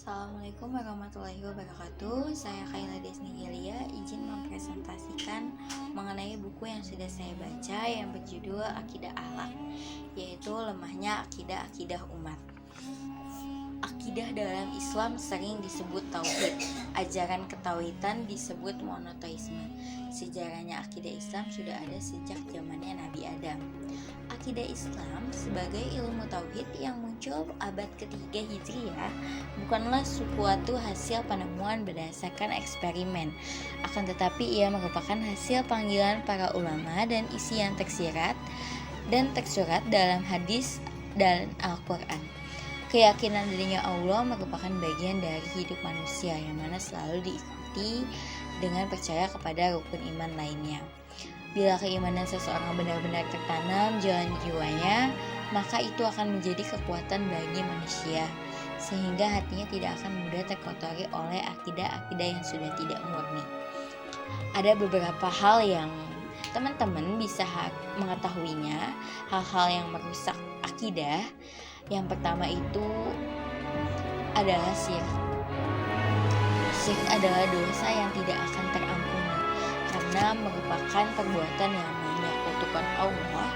Assalamualaikum warahmatullahi wabarakatuh. Saya Kayla Desni Gelia, izin mempresentasikan mengenai buku yang sudah saya baca yang berjudul Akidah Akhlak, yaitu Lemahnya Akidah Umat. Akidah dalam Islam sering disebut tauhid. Ajaran ketauhidan disebut monoteisme. Sejarahnya akidah Islam sudah ada sejak zamannya Nabi Adam. Akidah Islam sebagai ilmu tauhid yang muncul abad ketiga Hijriah bukanlah suatu hasil penemuan berdasarkan eksperimen, akan tetapi ia merupakan hasil panggilan para ulama dan isi yang tersirat dan tersurat dalam hadis dan Al-Quran. Keyakinan adanya Allah merupakan bagian dari hidup manusia yang mana selalu diikuti dengan percaya kepada rukun iman lainnya. Bila keimanan seseorang benar-benar tertanam jalan jiwanya, maka itu akan menjadi kekuatan bagi manusia, sehingga hatinya tidak akan mudah terkotori oleh akidah-akidah yang sudah tidak murni. Ada beberapa hal yang teman-teman bisa mengetahuinya, hal-hal yang merusak akidah. Yang pertama itu adalah syirik. Syirik adalah dosa yang tidak akan terampuni karena merupakan perbuatan yang menyekutukan Allah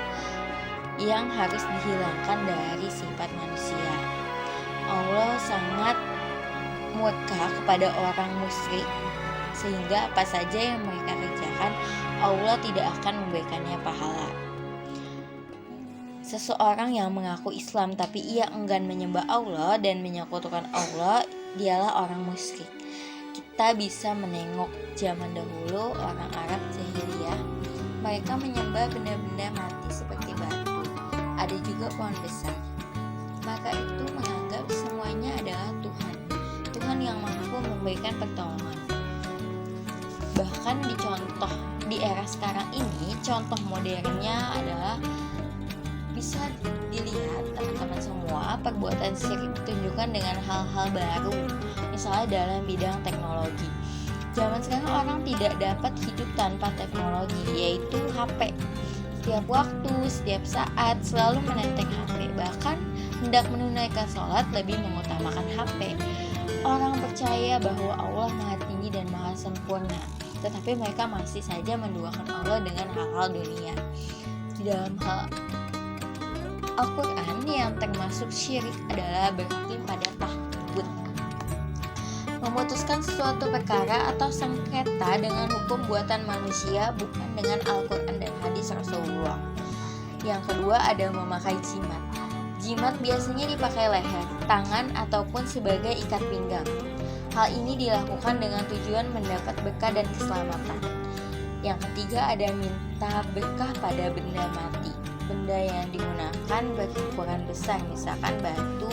yang harus dihilangkan dari sifat manusia. Allah sangat murka kepada orang musyrik, sehingga apa saja yang mereka kerjakan Allah tidak akan memberikannya pahala. Seseorang yang mengaku Islam tapi ia enggan menyembah Allah dan menyekutukan Allah, dialah orang musyrik. Kita bisa menengok zaman dahulu orang Arab jahiliyah, mereka menyembah benda-benda mati seperti batu, ada juga pohon besar. Maka itu menganggap semuanya adalah Tuhan yang mampu memberikan pertolongan. Bahkan di era sekarang ini, contoh modernnya adalah bisa dilihat teman-teman semua, perbuatan syirik ditunjukkan dengan hal-hal baru, misalnya dalam bidang teknologi. Zaman sekarang orang tidak dapat hidup tanpa teknologi, yaitu HP. Setiap waktu, setiap saat selalu menenteng HP, bahkan hendak menunaikan sholat lebih mengutamakan HP. Orang percaya bahwa Allah Maha Tinggi dan Maha Sempurna, tetapi mereka masih saja menduakan Allah dengan hal-hal dunia. Di dalam hal Al-Quran yang termasuk syirik adalah berhakim pada taghut, memutuskan sesuatu perkara atau sengketa dengan hukum buatan manusia, bukan dengan Al-Quran dan hadis Rasulullah. Yang kedua ada memakai jimat. Jimat biasanya dipakai leher, tangan, ataupun sebagai ikat pinggang. Hal ini dilakukan dengan tujuan mendapat berkah dan keselamatan. Yang ketiga ada minta berkah pada benda mati. Benda yang digunakan berukuran besar, misalkan batu,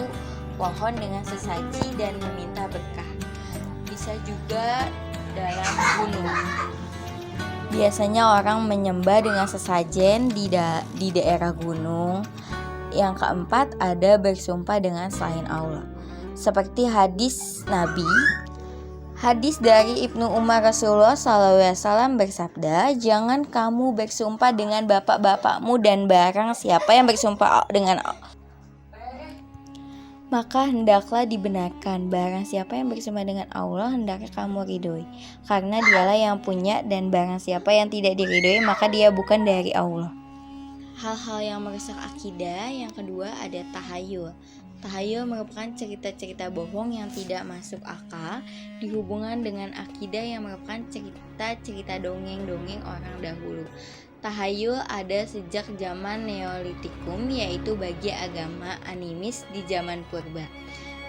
pohon dengan sesaji dan meminta berkah. Bisa juga dalam gunung. Biasanya orang menyembah dengan sesajen di daerah gunung. Yang keempat ada bersumpah dengan selain Allah. Seperti hadis Nabi. Hadis dari Ibnu Umar, Rasulullah SAW bersabda, jangan kamu bersumpah dengan bapak-bapakmu dan barang siapa yang bersumpah dengan Allah, maka hendaklah dibenarkan. Barang siapa yang bersumpah dengan Allah, hendaknya kamu ridhoi, karena dialah yang punya, dan barang siapa yang tidak diridhoi, maka dia bukan dari Allah. Hal-hal yang merusak akidah. Yang kedua ada tahayul. Tahayul merupakan cerita-cerita bohong yang tidak masuk akal dihubungkan dengan akidah yang merupakan cerita-cerita dongeng-dongeng orang dahulu. Tahayul ada sejak zaman Neolitikum, yaitu bagi agama animis di zaman purba.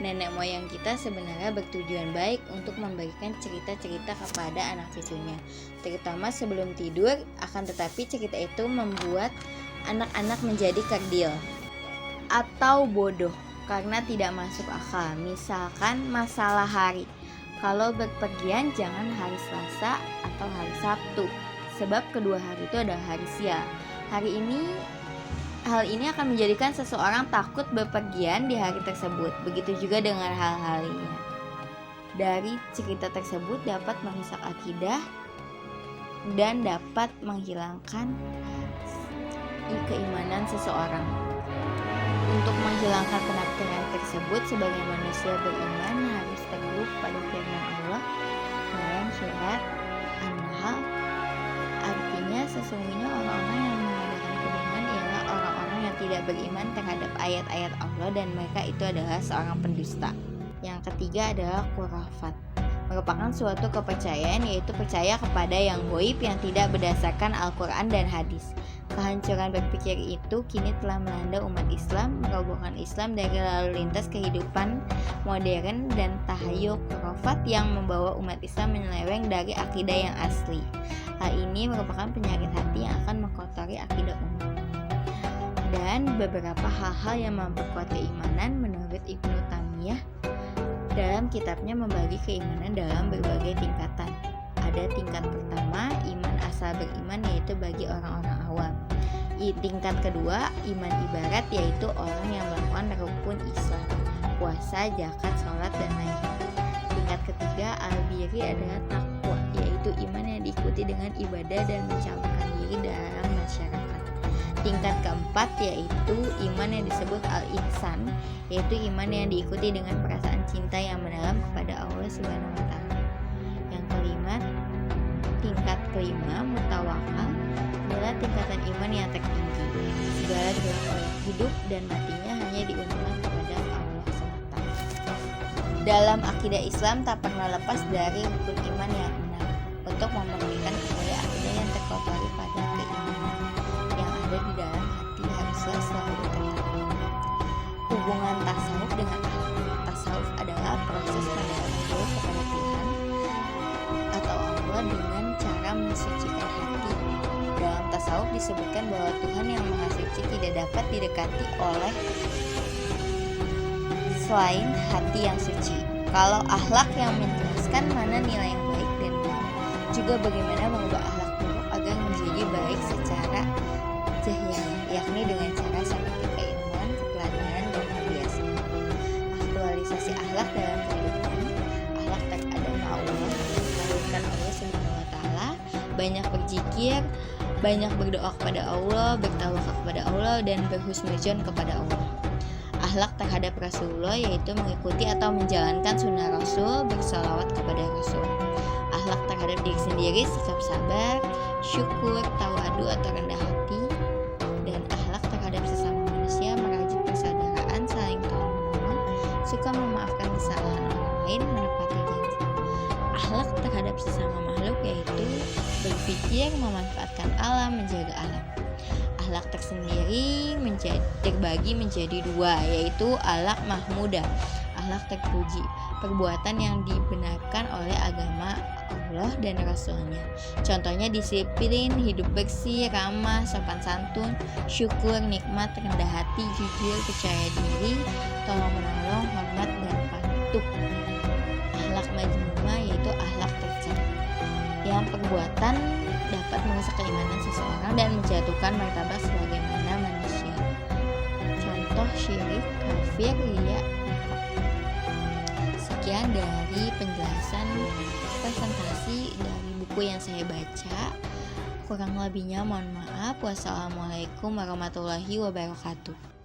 Nenek moyang kita sebenarnya bertujuan baik untuk memberikan cerita-cerita kepada anak cucunya, terutama sebelum tidur, akan tetapi cerita itu membuat anak-anak menjadi kerdil atau bodoh karena tidak masuk akal. Misalkan masalah hari, kalau berpergian jangan hari Selasa atau hari Sabtu, sebab kedua hari itu adalah hari sial. Hal ini akan menjadikan seseorang takut berpergian di hari tersebut. Begitu juga dengan hal-hal lainnya. Dari cerita tersebut dapat merusak akidah dan dapat menghilangkan keimanan seseorang. Untuk menghilangkan penafsiran tersebut, sebagai manusia beriman harus teguh pada firman Allah dalam surat An-Nahl. Artinya sesungguhnya orang-orang yang mengadakan kebohongan ialah orang-orang yang tidak beriman terhadap ayat-ayat Allah dan mereka itu adalah seorang pendusta. Yang ketiga adalah khurafat, merupakan suatu kepercayaan, yaitu percaya kepada yang gaib yang tidak berdasarkan Al-Quran dan hadis. Kehancuran berpikir itu kini telah melanda umat Islam, merobohkan Islam dari lalu lintas kehidupan modern dan tahayul khurafat yang membawa umat Islam menyeleweng dari akidah yang asli. Hal ini merupakan penyakit hati yang akan mengkotori akidah umat. Dan beberapa hal-hal yang memperkuat keimanan menurut Ibnu Taimiyah dalam kitabnya membagi keimanan dalam berbagai tingkatan. Ada tingkat pertama, iman asal beriman, yaitu bagi orang-orang awam. Tingkat kedua, iman ibarat, yaitu orang yang melakukan rukun Islam, puasa, zakat, sholat, dan lain-lain. Tingkat ketiga, al-birri, adalah takwa, yaitu iman yang diikuti dengan ibadah dan mencampurkan diri dalam masyarakat. Tingkat keempat yaitu iman yang disebut al-ihsan, yaitu iman yang diikuti dengan perasaan cinta yang mendalam kepada Allah Subhanahu wa Ta'ala. Tingkat kelima, mutawakal, adalah tingkatan iman yang tertinggi. Segala gerak hidup dan matinya hanya diuntungkan kepada Allah semata. Dalam akidah Islam tak pernah lepas dari rukun iman yang 6. Untuk memurnikan kepada akidah yang terkotori pada keimanan yang ada di dalam hati haruslah selalu tertanam. Hubungan tasawuf dengan akhlak. Tasawuf adalah proses pendalaman diri kepada Tuhan atau Allah dengan cara mensucikan hati. Dalam tasawuf disebutkan bahwa Tuhan yang Maha Suci tidak dapat didekati oleh selain hati yang suci. Kalau akhlak yang menjelaskan mana nilai yang baik dan buruk, juga bagaimana mengubah akhlak buruk agar menjadi baik secara zahir, yakni dengan cara seperti keilmuan, keteladanan, dan kebiasaan. Aktualisasi akhlak dalam kehidupan. Akhlak terhadap Allah, mengagungkan Allah Subhanahu wa Ta'ala, banyak berzikir, banyak berdoa kepada Allah, bertawakal kepada Allah, dan berhusnuzon kepada Allah. Akhlak terhadap Rasulullah, yaitu mengikuti atau menjalankan sunnah Rasul, bersalawat kepada Rasul. Akhlak terhadap diri sendiri, sikap sabar, syukur, tawadu atau rendah hati. Dan akhlak terhadap sesama manusia, merajut persaudaraan, saling tolong menolong, suka memaafkan kesalahan orang lain, menepati janji. Akhlak terhadap sesama makhluk, yaitu berpikir, memanfaatkan alam, menjaga alam. Akhlak tersendiri terbagi menjadi 2, yaitu akhlak mahmudah, akhlak terpuji, perbuatan yang dibenarkan oleh agama Allah dan Rasulnya. Contohnya disiplin, hidup bersih, ramah, sopan santun, syukur, nikmat, rendah hati, jujur, percaya diri, tolong menolong, hormat, dan patuh. Akhlak majmumah, yaitu akhlak tercela, yang perbuatan dapat merusak keimanan seseorang dan menjatuhkan martabat sebagaimana manusia. Contoh syirik, kafir, riya, nifaq. Sekian dari penjelasan presentasi dari buku yang saya baca. Kurang lebihnya mohon maaf. Wassalamualaikum warahmatullahi wabarakatuh.